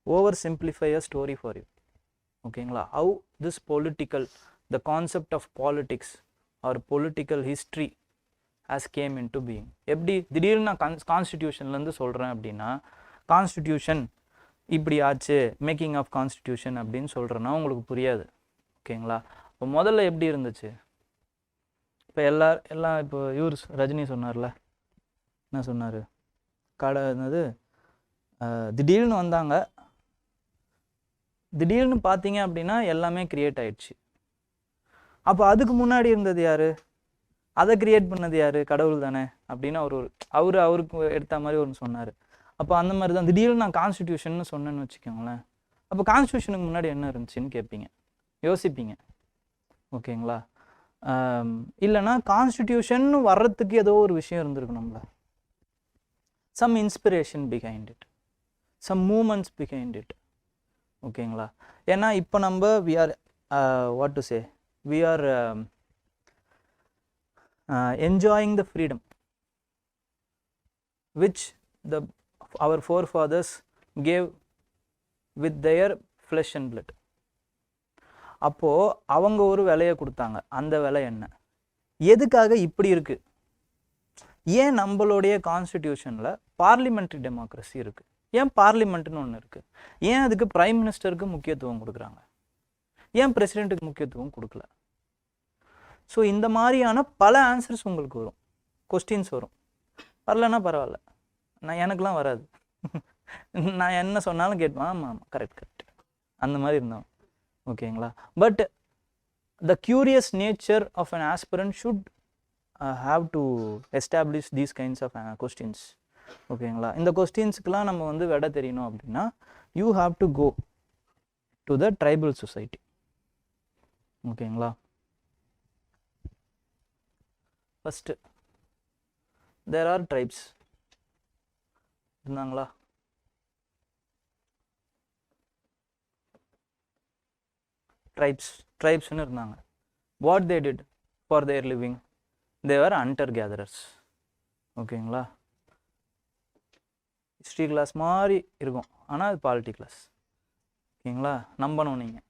oversimplify a story for you. ஓகேங்களா? how this political, the concept of politics or political history has came into being. எப்படி திடீர்னு நான் கான்ஸ்டிடியூஷன்லேருந்து சொல்கிறேன் அப்படின்னா, constitution இப்படி ஆச்சு, மேக்கிங் ஆஃப் கான்ஸ்டிடியூஷன் அப்படின்னு சொல்கிறேன்னா உங்களுக்கு புரியாது. ஓகேங்களா? இப்போ முதல்ல எப்படி இருந்துச்சு? இப்போ எல்லாம் இப்போ இவர் ரஜினி சொன்னார்ல, என்ன சொன்னார்? என்னது திடீர்னு வந்தாங்க, திடீர்னு பார்த்தீங்க அப்படின்னா எல்லாமே கிரியேட் ஆயிடுச்சு. அப்போ அதுக்கு முன்னாடி இருந்தது யார்? அதை கிரியேட் பண்ணது யார்? கடவுள் தானே அப்படின்னு அவருக்கு எடுத்த மாதிரி ஒன்று சொன்னார். அப்போ அந்த மாதிரி தான் திடீர்னு நான் கான்ஸ்டிடியூஷன் சொன்னேன்னு வச்சுக்கோங்களேன். அப்போ கான்ஸ்டிடியூஷனுக்கு முன்னாடி என்ன இருந்துச்சுன்னு கேட்பீங்க, யோசிப்பீங்க. ஓகேங்களா? இல்லைனா கான்ஸ்டிடியூஷன் வர்றதுக்கு ஏதோ ஒரு விஷயம் இருந்திருக்கணும்ல, some inspiration behind it, some moments behind it. ஓகேங்களா? ஏன்னா இப்போ நம்ம we are what to say, we are enjoying the freedom which our forefathers gave with their flesh and blood. அப்போ அவங்க ஒரு விலையை கொடுத்தாங்க. அந்த விலை என்ன? எதுக்காக இப்படி இருக்கு? ஏன் நம்மளுடைய கான்ஸ்டிடியூஷன்ல பார்லிமெண்ட்ரி டெமோக்ரஸி இருக்கு? ஏன் பார்லிமெண்ட்னு ஒன்று இருக்கு? ஏன் அதுக்கு பிரைம் மினிஸ்டருக்கு முக்கியத்துவம் கொடுக்குறாங்க? ஏன் பிரசிடென்ட்டுக்கு முக்கியத்துவம் கொடுக்கல? ஸோ இந்த மாதிரியான பல ஆன்சர்ஸ் உங்களுக்கு வரும், கொஸ்டின்ஸ் வரும். வரலன்னா பரவாயில்ல, எனக்குலாம் வராது. நான் என்ன சொன்னாலும் கேட்பேன், ஆமாம் கரெக்ட் அந்த மாதிரி இருந்தோம். ஓகேங்களா? But the curious nature of an aspirant should have to establish these kinds of questions. ஓகேங்களா? இந்த கொஸ்டின்ஸுக்கெலாம் நம்ம விட தெரியணும் அப்படின்னா you have to go to the tribal society. ஓகேங்களா? First, there are tribes. இருந்தாங்களா? tribesனு இருந்தாங்க. What they did for their living? They were hunter gatherers. ஓகேங்களா? ஹிஸ்ட்ரி கிளாஸ் மாதிரி இருக்கும், ஆனால் அது பாலிட்டி கிளாஸ். ஓகேங்களா? நம்பணும் நீங்கள்,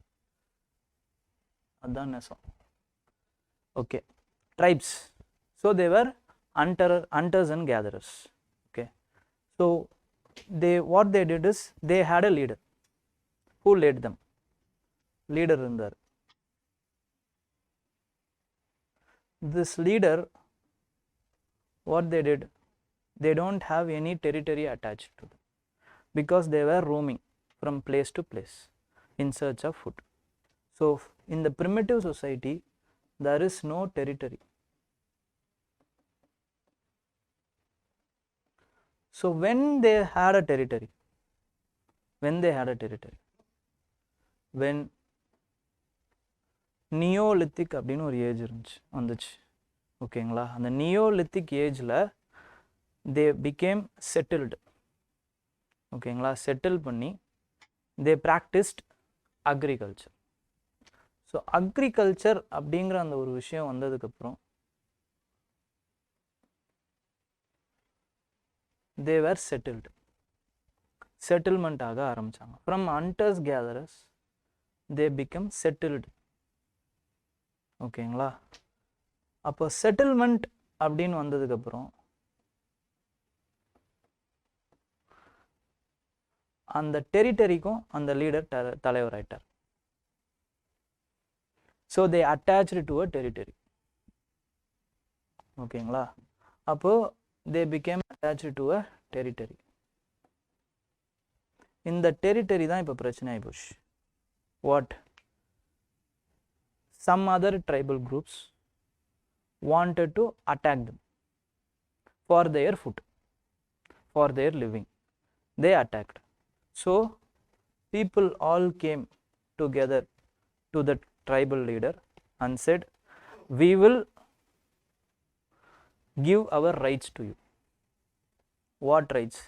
அதுதான் நெசம். Okay, tribes. So they were hunters and gatherers. Okay, so what they did is they had a leader who led them. Leader irundar. This leader, what they did, they don't have any territory attached to them because they were roaming from place to place in search of food. So in the primitive society there is no territory. So when they had a territory, when Neolithic அப்படின்னு ஒரு age வந்துச்சு. ஓகேங்களா? அந்த Neolithic ஏஜில் தே became settled. ஓகேங்களா? Settle பண்ணி தே practised agriculture. So agriculture அப்படிங்கிற அந்த ஒரு விஷயம் வந்ததுக்கப்புறம் they were settled, settlement ஆக ஆரம்பிச்சாங்க. from hunters gatherers they become settled. ஓகேங்களா? அப்போ செட்டில்மெண்ட் அப்படின்னு வந்ததுக்கப்புறம் அந்த டெரிட்டரிக்கும் அந்த லீடர் தலைவர் ஆயிட்டார். So they attached to a territory. ஓகேங்களா? அப்போ they became attached to a territory. இந்த டெரிட்டரி தான் இப்போ பிரச்சனை ஆயிப்போச்சு. What? Some other tribal groups wanted to attack them for their food, for their living. They attacked. So people all came together to the tribal leader and said, we will give our rights to you. What rights?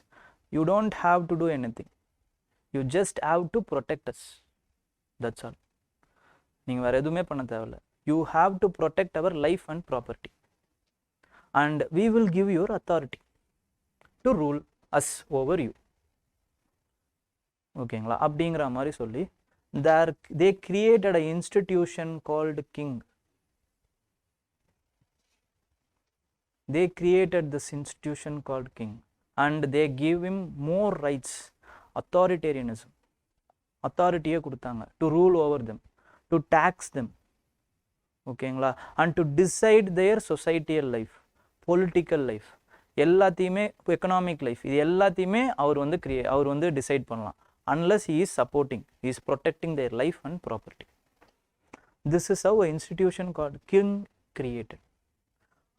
You don't have to do anything, you just have to protect us, that's all. நீங்க வேற எதுவுமே பண்ண தேவையில்ல. You have to protect our life and property and we will give your authority to rule us over you. ஓகேங்களா அப்படிங்கிற மாதிரி சொல்லி they created an institution called king. They created this institution called king and they give him more rights, authoritarianism, authority கொடுத்தாங்க to rule over them, to tax them, ஓகேங்களா, and to decide their societal life, political life, எல்லாத்தையுமே economic life, இது எல்லாத்தையுமே அவர் வந்து decide பண்ணலாம் unless he is supporting, he is protecting their life and property. This is how an institution called king created.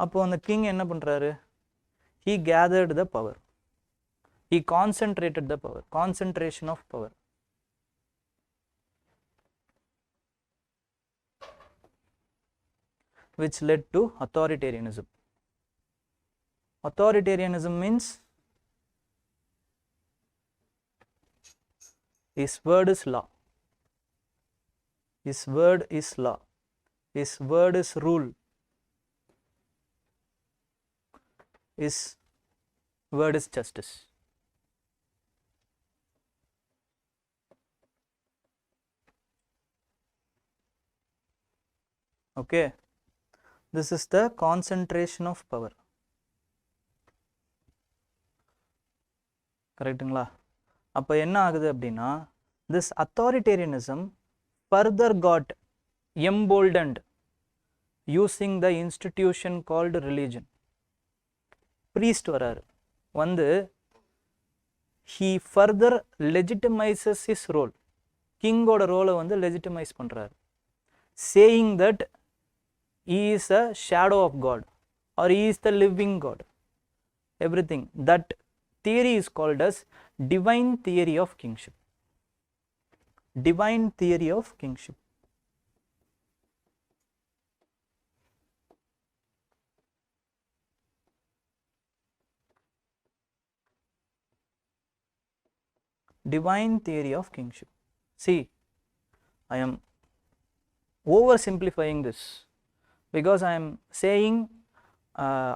அப்போ அந்த king என்ன பண்றாரு? He gathered the power, he concentrated the power, concentration of power. Which led to authoritarianism. Authoritarianism means his word is law, his word is law, his word is rule, his word is justice. Okay, this is the concentration of power. கரெக்ட்டுங்களா? அப்போ என்ன ஆகுது அப்படின்னா, this authoritarianism further got emboldened using the institution called religion. priest வராரு வந்து he further legitimizes his role, கிங்கோட ரோலை வந்து legitimize பண்றாரு, saying that he is a shadow of God or he is the living God, everything. That theory is called as divine theory of kingship. Divine theory of kingship. Divine theory of kingship. See, I am oversimplifying this because I am saying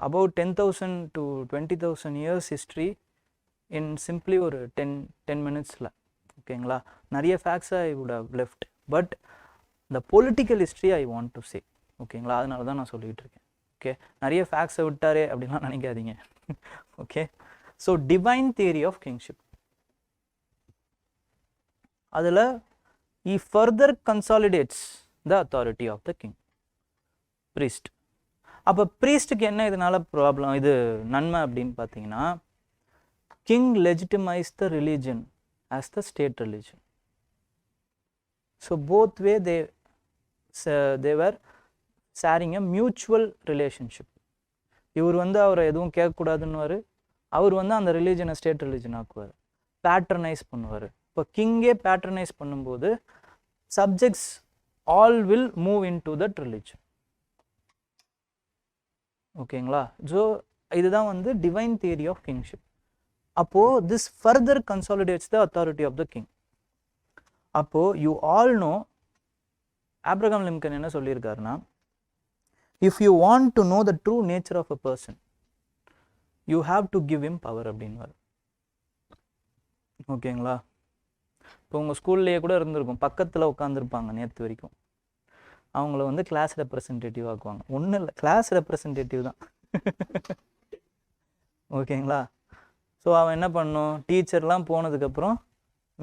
about 10,000 to 20,000 years history in simply ஒரு 10 minutesல. ஓகேங்களா? நிறைய facts I would have left, but the political history I want to say. ஓகேங்களா? அதனால தான் நான் சொல்லிட்டு இருக்கேன். Okay, நிறைய ஃபேக்ட்ஸை விட்டாரே அப்படின்லாம் நினைக்காதீங்க. Okay, so divine theory of kingship, அதில் he further consolidates the authority of the king, priest. அப்போ ப்ரீஸ்ட்டுக்கு என்ன இதனால ப்ராப்ளம், இது நன்மை அப்படின்னு பார்த்தீங்கன்னா, king legitimized the religion as the state religion. So both way they were sharing a mutual relationship. இவர் வந்து அவரை எதுவும் கேட்கக்கூடாதுன்னு அவர் வந்து அந்த ரிலீஜனை ஸ்டேட் ரிலீஜன் ஆக்குவார், பேட்ரனைஸ் பண்ணுவார். இப்போ கிங்கே பேட்ரனைஸ் பண்ணும்போது subjects all will move into that religion. ஓகேங்களா? ஸோ இதுதான் வந்து டிவைன் தியரி ஆஃப் கிங்ஷிப். அப்போது this further consolidates the authority of the king. அப்போது you all know Abraham Lincoln என்ன சொல்லியிருக்காருன்னா, if you want to know the true nature of a person you have to give him power அப்படின்வார். ஓகேங்களா? இப்போ உங்கள் ஸ்கூல்லையே கூட இருந்திருக்கும், பக்கத்தில் உட்காந்துருப்பாங்க நேற்று வரைக்கும், அவங்கள வந்து கிளாஸ் ரெப்ரசன்டேட்டிவ் ஆக்குவாங்க. ஒன்றும் இல்லை, கிளாஸ் ரெப்ரசன்டேட்டிவ் தான். ஓகேங்களா? ஸோ அவன் என்ன பண்ணும், டீச்சர்லாம் போனதுக்கப்புறம்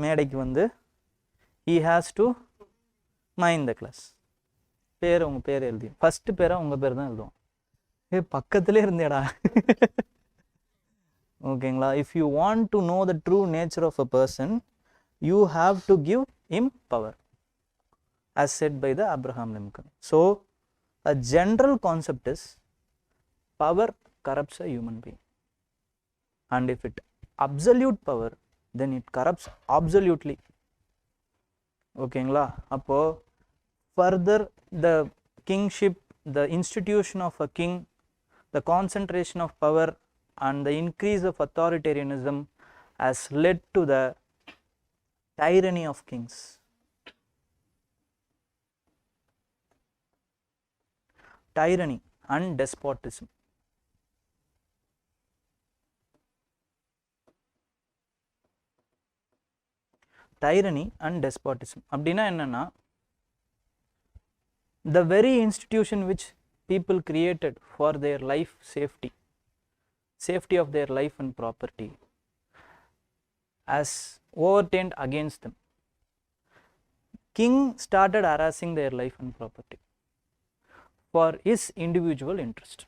மேடைக்கு வந்து he has to mind the class. பேர் உங்கள் பேர் எழுதி, ஃபஸ்ட்டு பேராக உங்கள் பேர் தான் எழுதுவோம். பக்கத்துலேயே இருந்தேடா. ஓகேங்களா? If you want to know the true nature of a person you have to give him power, as said by the Abraham Lincoln. So a general concept is power corrupts a human being, and if it absolute power, then it corrupts absolutely. ஓகேங்களா? அப்போ further the kingship, the institution of a king, the concentration of power and the increase of authoritarianism has led to the tyranny of kings. Tyranny and despotism. tyranny and despotism. அப்படின்னா என்னன்னா, the very institution which people created for their life safety of their life and property has overturned against them. King started harassing their life and property for his individual interest.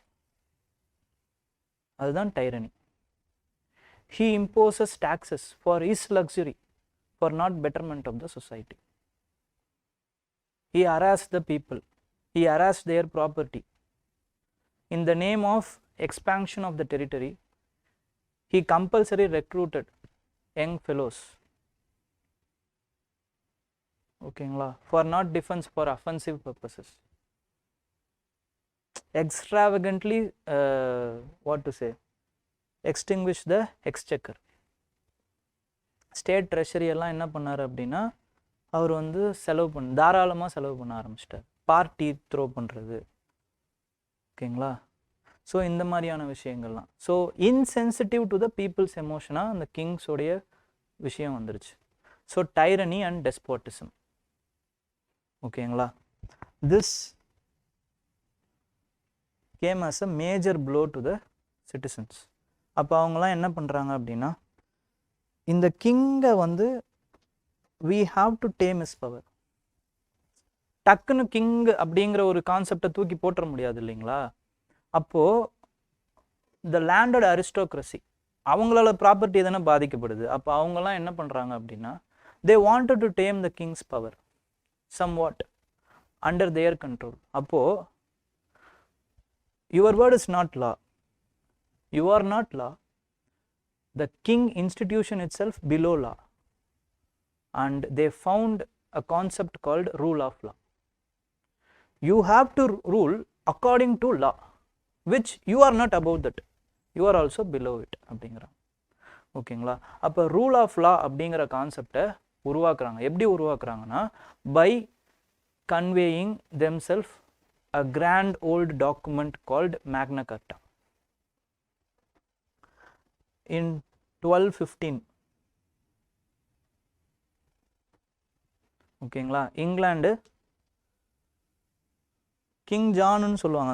அதுதான் tyranny. He imposes taxes for his luxury, for not betterment of the society. He harassed the people, he harassed their property. In the name of expansion of the territory, he compulsorily recruited young fellows, okayங்களா, for not defense, for offensive purposes. Extravagantly what to say, extinguish the exchequer. State treasury எல்லாம் என்ன பண்ணார் அப்படின்னா, அவர் வந்து தாராளமாக செலவு பண்ண ஆரம்பிச்சிட்டார். Party throw பண்ணுறது, ஓகேங்களா. ஸோ இந்த மாதிரியான விஷயங்கள்லாம். So insensitive to the people's எமோஷனாக அந்த கிங்ஸோடைய விஷயம் வந்துருச்சு. ஸோ டைரனி அண்ட் டெஸ்போட்டிசம், ஓகேங்களா. This came as a major blow to the citizens. அப்போ அவங்களாம் என்ன பண்ணுறாங்க அப்படின்னா, இந்த கிங்கை வந்து we have to tame his power. டக்குன்னு கிங் அப்படிங்கிற ஒரு கான்செப்டை தூக்கி போட்டுற முடியாது இல்லைங்களா. அப்போது இந்த லேண்டட் அரிஸ்டோக்ரஸி, அவங்களால ப்ராப்பர்ட்டி தானே பாதிக்கப்படுது. அப்போ அவங்கெல்லாம் என்ன பண்ணுறாங்க அப்படின்னா, they wanted to tame the king's power somewhat under their control. அப்போது your word is not law, you are not law, the king institution itself below law, and they found a concept called rule of law. You have to rule according to law, which you are not above that, you are also below it அப்படிங்கிறாங்க, ஓகேங்களா. அப்போ rule of law அப்படிங்கிற கான்செப்டை உருவாக்குறாங்க. எப்படி உருவாக்குறாங்கன்னா, by conveying themselves a grand old document called Magna Carta in 1215. ஓகேங்களா. England king ஜான்னு சொல்லுவாங்க,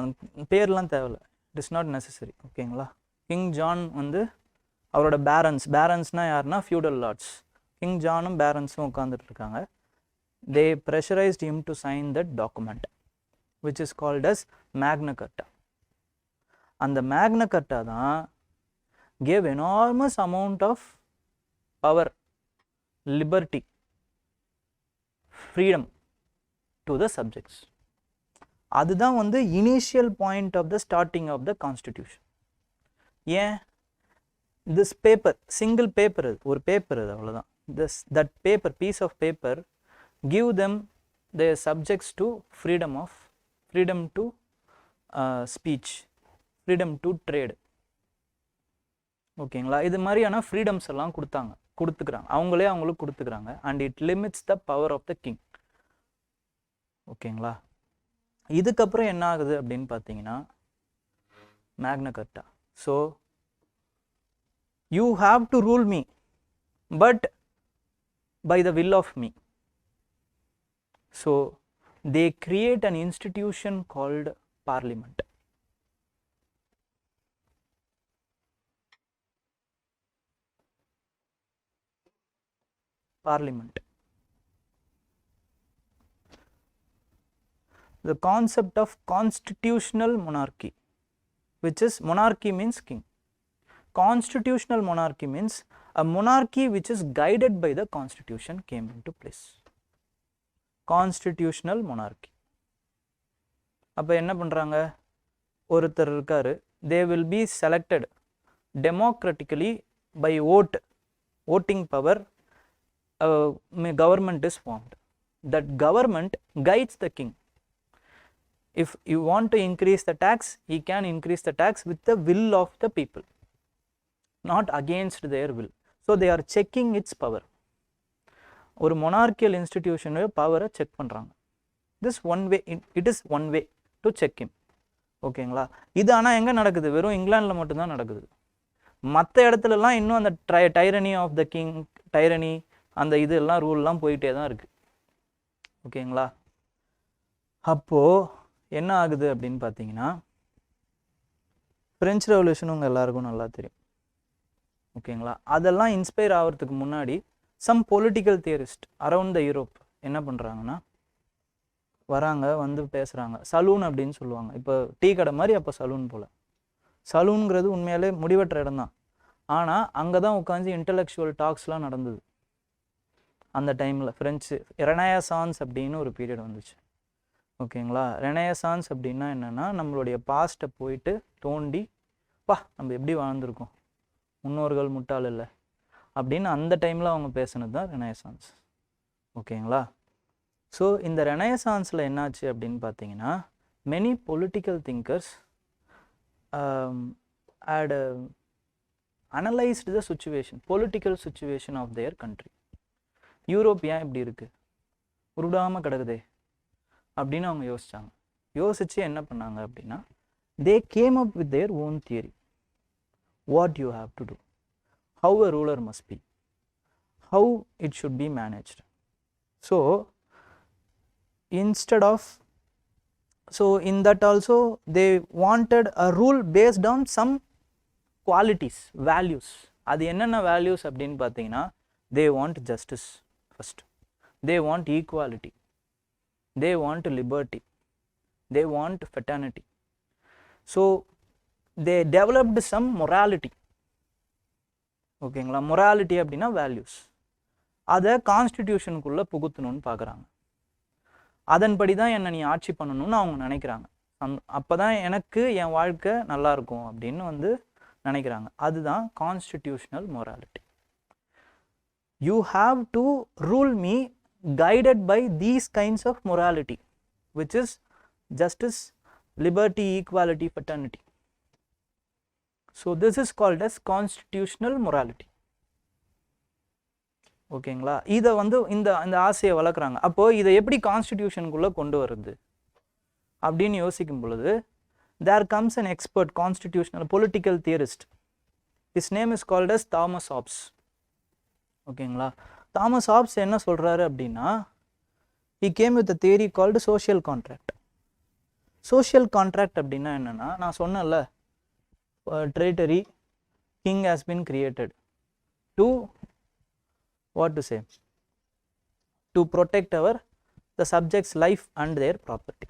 பேர்லாம் தேவையில்லை, இட் இஸ் நாட் நெசசரி, ஓகேங்களா. கிங் ஜான் வந்து அவரோட பேரன்ஸ்னால் யாருன்னா ஃபியூடல் லார்ட்ஸ். கிங் ஜானும் பேரன்ஸும் உட்காந்துட்டு இருக்காங்க. தே pressurised him to sign that document which is called as Magna Carta. அந்த Magna Carta தான் gave enormous amount of power, liberty, freedom to the subjects. அதுதான் வந்து initial point of the starting of the constitution. ஏன் this paper, single paper, ஒரு paper அது, அவ்வளோதான். That paper, piece of paper give them the subjects to freedom to speech, freedom to trade, ஓகேங்களா. இது மாதிரியான freedoms எல்லாம் கொடுத்துக்கிறாங்க, அவங்களுக்கு கொடுத்துக்கிறாங்க. And it limits the power of the king, ஓகேங்களா. இதுக்கப்புறம் என்ன ஆகுது அப்படின்னு பார்த்தீங்கன்னா, Magna Carta. So you have to rule me but by the will of me. So they create an institution called parliament. Parliament. The concept of constitutional monarchy, which is monarchy means king. Constitutional monarchy means a monarchy which is guided by the constitution came into place. Constitutional monarchy. அப்போ என்ன பண்ணுறாங்க, ஒருத்தர் இருக்காரு, they will be selected democratically by voting power. Government is formed. That government guides the king. If you want to increase the tax, he can increase the tax with the will of the people, not against their will. So they are checking its power. ஒரு monarchical institution பவரை check பண்ணுறாங்க. This one way, it is one way to check him, ஓகேங்களா. இது ஆனால் எங்கே நடக்குது, வெறும் இங்கிலாண்டில் மட்டும்தான் நடக்குது. மற்ற இடத்துலலாம் இன்னும் அந்த tyranny of the king, tyranny அந்த இதெல்லாம் ரூல்லாம் போயிட்டே தான் இருக்குது. ஓகேங்களா? அப்போது என்ன ஆகுது அப்படின்னு பார்த்தீங்கன்னா, ஃப்ரெஞ்ச் ரெவல்யூஷன் உங்கள் எல்லாருக்கும் நல்லா தெரியும். ஓகேங்களா? அதெல்லாம் இன்ஸ்பயர் ஆகிறதுக்கு முன்னாடி some political theorist around the Europe என்ன பண்ணுறாங்கன்னா, வராங்க, வந்து பேசுகிறாங்க. சலூன் அப்படின்னு சொல்லுவாங்க. இப்போ டீ கடை மாதிரி அப்போ சலூன் போல். சலூனுங்கிறது உண்மையாலே முடிவற்ற இடம் தான். ஆனால் அங்கே தான் உட்காந்து இன்டலெக்சுவல் டாக்ஸ்லாம் நடந்தது அந்த டைமில். ஃப்ரெஞ்சு ரெனயசான்ஸ் அப்படின்னு ஒரு பீரியட் வந்துச்சு. ஓகேங்களா? ரெனயசான்ஸ் அப்படின்னா என்னென்னா, நம்மளுடைய பாஸ்ட்டை போயிட்டு தோண்டி நம்ம எப்படி வாழ்ந்துருக்கோம், முன்னோர்கள் முட்டாள் இல்லை அப்படின்னு அந்த டைமில் அவங்க பேசுனது தான் ரெனயசான்ஸ். ஓகேங்களா? ஸோ இந்த ரெனயசான்ஸில் என்னாச்சு அப்படின்னு பார்த்தீங்கன்னா, many political thinkers had analyzed the situation, political situation of their country. Europe ஏன் இப்படி இருக்குது, உருடாமல் கிடக்குதே அப்படின்னு அவங்க யோசித்தாங்க. யோசித்து என்ன பண்ணாங்க அப்படின்னா, they came up with their own theory. What you have to do, how a ruler must be, how it should be managed. So instead of, so in that also they wanted a rule based on some qualities, values. அது என்னென்ன values அப்படின்னு பார்த்தீங்கன்னா, they want justice first, they want equality, they want liberty, they want fraternity. So they developed some morality. ஓகேங்களா? morality அப்படின்னா values. அதை கான்ஸ்டிடியூஷனுக்குள்ளே புகுத்தணும்னு பார்க்குறாங்க. அதன்படி தான் என்னை நீ ஆட்சி பண்ணணும்னு அவங்க நினைக்கிறாங்க. அப்போ தான் எனக்கு என் வாழ்க்கை நல்லாயிருக்கும் அப்படின்னு வந்து நினைக்கிறாங்க. அதுதான் constitutional morality. You have to rule me guided by these kinds of morality, which is justice, liberty, equality, fraternity. So this is called as constitutional morality. ஓகேங்களா? இதை வந்து இந்த ஆசையை வளர்க்குறாங்க. அப்போது இதை எப்படி கான்ஸ்டிடியூஷனுக்குள்ளே கொண்டு வருது அப்படின்னு யோசிக்கும் பொழுது, there comes an expert constitutional political theorist. His name is called as Thomas Hobbes. ஓகேங்களா? தாமஸ் ஹாப்ஸ் என்ன சொல்கிறாரு அப்படின்னா, he came with a theory called social contract. social contract அப்படின்னா என்னென்னா, நான் சொன்னேன்ல, territory king has been created to what to say, to protect the subjects life and their property.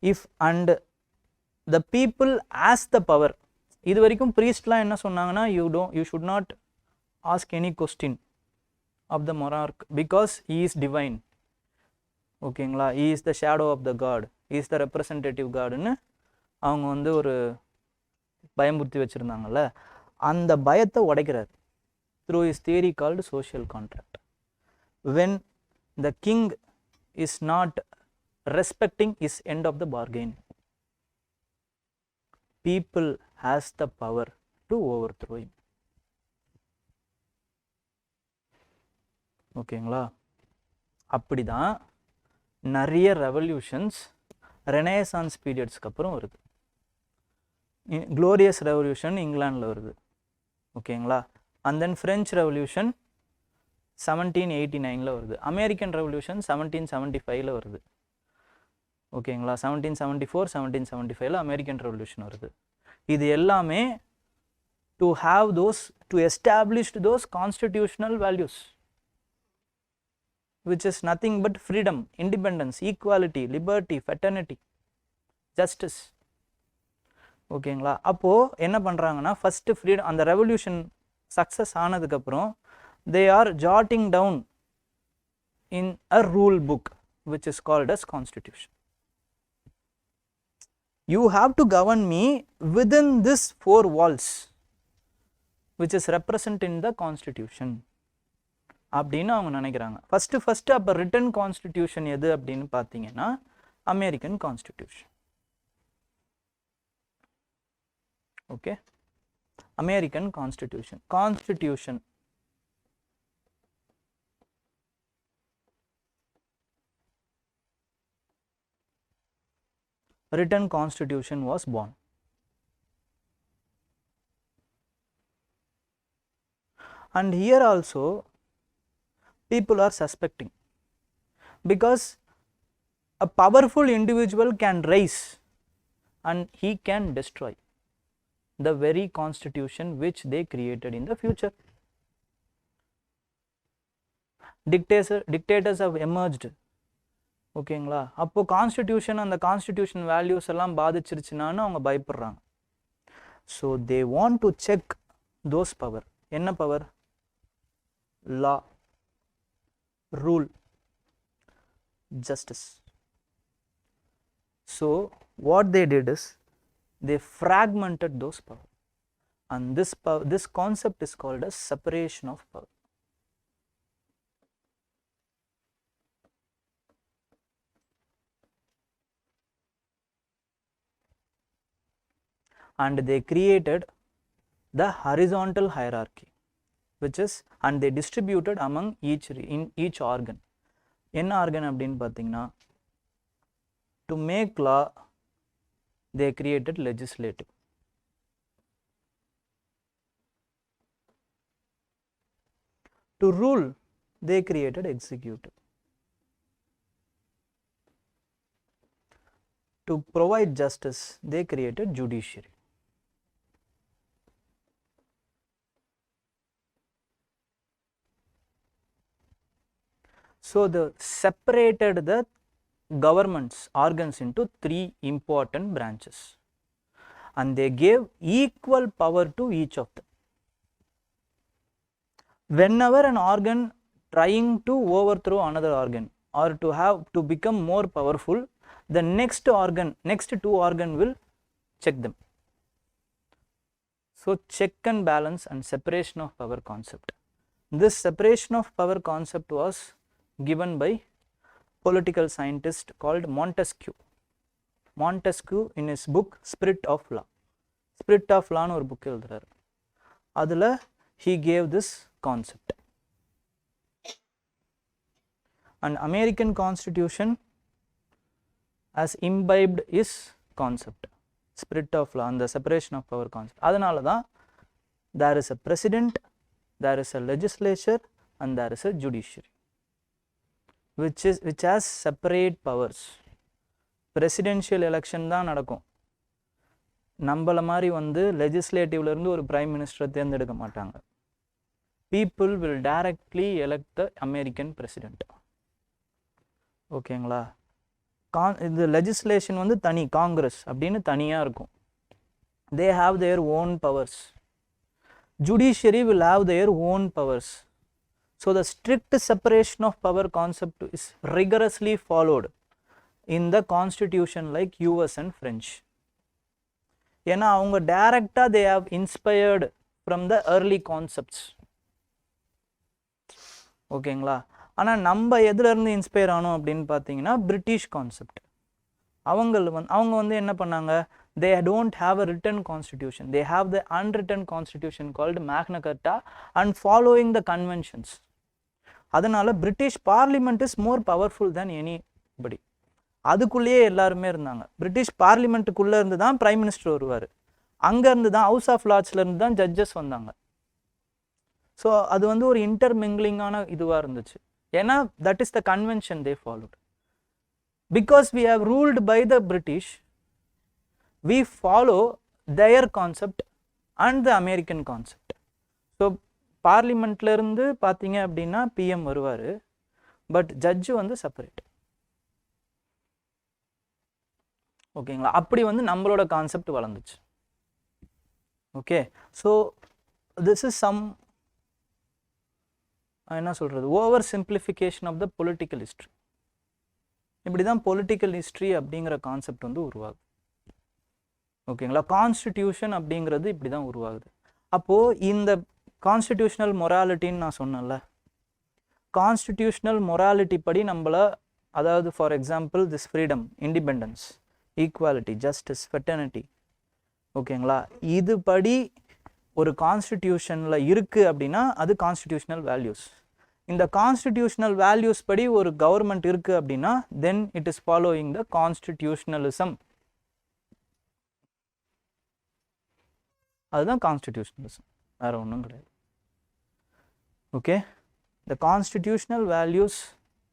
If and the people has the power. இது வரைக்கும் priestலாம் என்ன சொன்னாங்கன்னா, you should not ask any question of the monarch because he is divine. ஓகேங்களா? he is the shadow of the god, he is the representative god ன்னு அவங்க வந்து ஒரு பயமுறுத்தி வச்சுருந்தாங்கல்ல, அந்த பயத்தை உடைக்கிறார் through his theory called social contract. When the king is not respecting his end of the bargain, people has the power to overthrow him. ஓகேங்களா? அப்படிதான் நிறைய ரெவல்யூஷன்ஸ் ரெனேசான்ஸ் பீரியட்ஸ்க்கு அப்புறம் வருது. க்ளோரியஸ் ரெவல்யூஷன் இங்கிலாண்டில் வருது. ஓகேங்களா? அண்ட் தென் ஃப்ரெஞ்ச் ரெவல்யூஷன் 1789 வருது. American revolution 1775 வருது. ஓகேங்களா? 1774, 1775 அமெரிக்கன் ரெவல்யூஷன் வருது. இது எல்லாமே to have those, to establish those constitutional values, which is nothing but freedom, independence, equality, liberty, fraternity, justice. ஓகேங்களா? அப்போது என்ன பண்ணுறாங்கன்னா, ஃபஸ்ட்டு ஃப்ரீடம், அந்த ரெவல்யூஷன் சக்ஸஸ் ஆனதுக்கப்புறம் they are jotting down in a rule book which is called as constitution. You have to govern me within this 4 walls which is represented in the constitution அப்படின்னு அவங்க நினைக்கிறாங்க. First அப்போ return constitution எது அப்படின்னு பார்த்தீங்கன்னா, American constitution. Okay, American constitution written constitution was born. And here also people are suspecting, because a powerful individual can rise and he can destroy the very constitution which they created in the future. Dictators have emerged. ஓகேங்களா? அப்போ constitution அந்த constitution values எல்லாம் பாதிச்சிருச்சுனான்னு அவங்க பயப்படுறாங்க. So they want to check those power. என்ன power? Law, rule, justice. So what they did is they fragmented those power, and this concept is called as separation of power. And they created the horizontal hierarchy, which is, and they distributed among in each organ. என்ன organ அப்படின்னு பார்த்தீங்கன்னா, to make law they created legislative, to rule they created executive, to provide justice they created judiciary. So they separated the government's organs into 3 important branches, and they gave equal power to each of them. Whenever an organ trying to overthrow another organ or to become more powerful, the next 2 organ will check them. So check and balance and separation of power concept. This separation of power concept was given by political scientist called Montesquieu. Montesquieu in his book Spirit of Law. Spirit of Law ஒரு book எழுதுறாரு. அதுல he gave this concept. And American Constitution has imbibed his concept, Spirit of Law and the separation of power concept. அதனால தான் there is a president, there is a legislature, and there is a judiciary, which has separate powers. Presidential election தான் நடக்கும். நம்மள மாதிரி வந்து லெஜிஸ்லேட்டிவ்ல இருந்து ஒரு prime மினிஸ்டரை தேர்ந்தெடுக்க மாட்டாங்க. People will directly elect the American president. ஓகேங்களா? இந்த லெஜிஸ்லேஷன் வந்து தனி, காங்கிரஸ் அப்படின்னு தனியாக இருக்கும். They have their own powers. Judiciary will have their own powers. So the strict separation of power concept is rigorously followed in the constitution like US and French. ஏன்னா அவங்க டைரக்டாக they have inspired from the early concepts. ஓகேங்களா? ஆனால் நம்ம எதுலேருந்து inspire ஆனோம் அப்படின்னு பார்த்தீங்கன்னா பிரிட்டிஷ் கான்செப்ட். அவங்க வந்து என்ன பண்ணாங்க? They don't have a written constitution. They have the unwritten constitution called Magna Carta and following the conventions. அதனால British parliament is more powerful than anybody. அதுக்குள்ளேயே எல்லாருமே இருந்தாங்க. பிரிட்டிஷ் பார்லிமெண்ட்டுக்குள்ளே இருந்து தான் பிரைம் மினிஸ்டர் வருவார். அங்கேருந்து தான் ஹவுஸ் ஆஃப் லார்ட்ஸ்ல இருந்து தான் ஜட்ஜஸ் வந்தாங்க. ஸோ அது வந்து ஒரு இன்டர்மிங்கிளிங்கான இதுவாக இருந்துச்சு. ஏன்னா that is the convention they followed. Because we have ruled by the British, we follow their concept and the American concept. ஸோ பார்லிமெண்ட்ல இருந்து பார்த்தீங்க அப்படின்னா பிஎம் வருவார், பட் ஜட்ஜு வந்து செப்பரேட். ஓகேங்களா? அப்படி வந்து நம்மளோட கான்செப்ட் வளர்ந்துச்சு. Okay, so this is some என்ன சொல்கிறது, over simplification of the political history. இப்படி தான் பொலிட்டிக்கல் ஹிஸ்ட்ரி அப்படிங்கிற கான்செப்ட் வந்து உருவாகுது. ஓகேங்களா? கான்ஸ்டிடியூஷன் அப்படிங்கிறது இப்படி தான் உருவாகுது. அப்போது இந்த கான்ஸ்டிடியூஷனல் மொராலிட்டின்னு நான் சொன்னேன்ல, கான்ஸ்டிடியூஷனல் மொராலிட்டி படி நம்மளை, அதாவது for example this freedom, independence, equality, justice, fraternity, ஓகேங்களா, இது படி ஒரு கான்ஸ்டிடியூஷனில் இருக்குது அப்படின்னா அது கான்ஸ்டிடியூஷனல் வேல்யூஸ். இந்த கான்ஸ்டிடியூஷனல் வேல்யூஸ் படி ஒரு கவர்மெண்ட் இருக்குது அப்படின்னா then it is following the constitutionalism. அதுதான் கான்ஸ்டிடியூஷனலிசம், வேறு ஒன்றும் கிடையாது. Okay, the constitutional values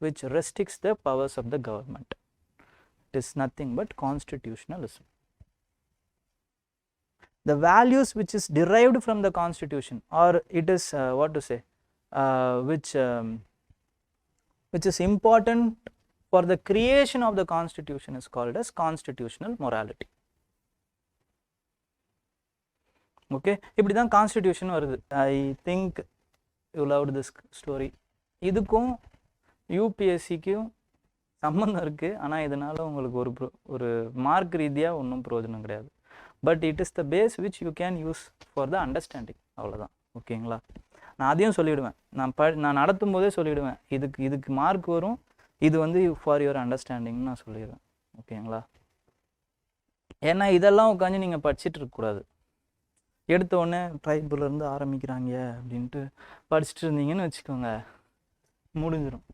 which restricts the powers of the government. It is nothing but constitutionalism. The values which is derived from the constitution, or it is what to say, which is important for the creation of the constitution is called as constitutional morality. Okay, இப்படி தான் constitution வருது. I think you loved this story. இதுக்கும் யூபிஎஸ்சிக்கும் சம்மந்தம் இருக்குது, ஆனால் இதனால் உங்களுக்கு ஒரு மார்க் ரீதியாக ஒன்றும் பிரயோஜனம் கிடையாது. But it is the base which you can use for the understanding, அவ்வளோதான். ஓகேங்களா? நான் அதையும் சொல்லிவிடுவேன், நான் நடத்தும் போதே சொல்லிவிடுவேன், இதுக்கு மார்க் வரும், இது வந்து ஃபார் யுவர் அண்டர்ஸ்டாண்டிங்னு நான் சொல்லிடுவேன். ஓகேங்களா? ஏன்னா இதெல்லாம் உட்காந்து நீங்கள் படிச்சுட்டு இருக்கக்கூடாது. எடுத்த உடனே ட்ரைபிள்லேருந்து ஆரம்பிக்கிறாங்க அப்படின்ட்டு படிச்சுட்டு இருந்தீங்கன்னு வச்சுக்கோங்க, முடிஞ்சிடும்.